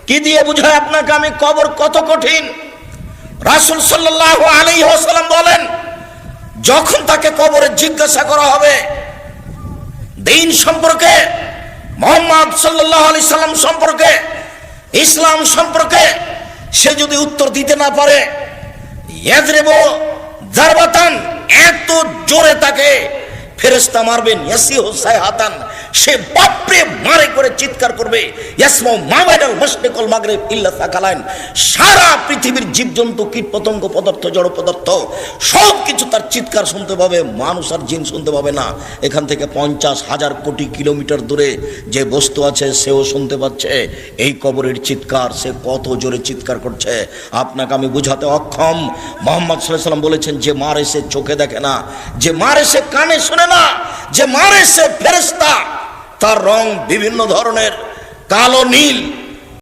কি দিয়ে বুঝায় আপনাকে আমি কবর কত কঠিন? রাসূল সাল্লাল্লাহু আলাইহি ওয়াসাল্লাম বলেন, যখন তাকে কবরে জিজ্ঞাসা করা হবে দ্বীন সম্পর্কে, মুহাম্মদ সাল্লাল্লাহু আলাইহি সাল্লাম সম্পর্কে, ইসলাম সম্পর্কে, সে যদি উত্তর দিতে না পারে, ইয়াজরিবু জারবাতান, এত জোরে তাকে ফেরেশতা মারবেন, ইয়াসিহু সাইহাতান, সে বাপরে মারে করে চিৎকার করবে, ইয়াসমু মা বাইনাল মাশরিক ওয়াল মাগরিব ইল্লা সাকালাইন, সারা পৃথিবীর জীবজন্তু কীটপতঙ্গ পদার্থ জড় পদার্থ সব কিছু তার চিৎকার শুনতে পাবে, মানুষ আর জিন শুনতে পাবে না। এখান থেকে 50,000 কোটি কিলোমিটার দূরে যে বস্তু আছে সেও শুনতে পাচ্ছে এই কবরের চিৎকার। সে কত জোরে চিৎকার করছে আপনাকে আমি বুঝাতে অক্ষম। মুহাম্মদ সাল্লাল্লাহু আলাইহি ওয়াসাল্লাম বলেছেন, যে মারে সে চোখে দেখে না, যে মারে সে কানে শোনে না, যে মারে সে ফেরেশতা, তার রং বিভিন্ন ধরনের, কালো নীল,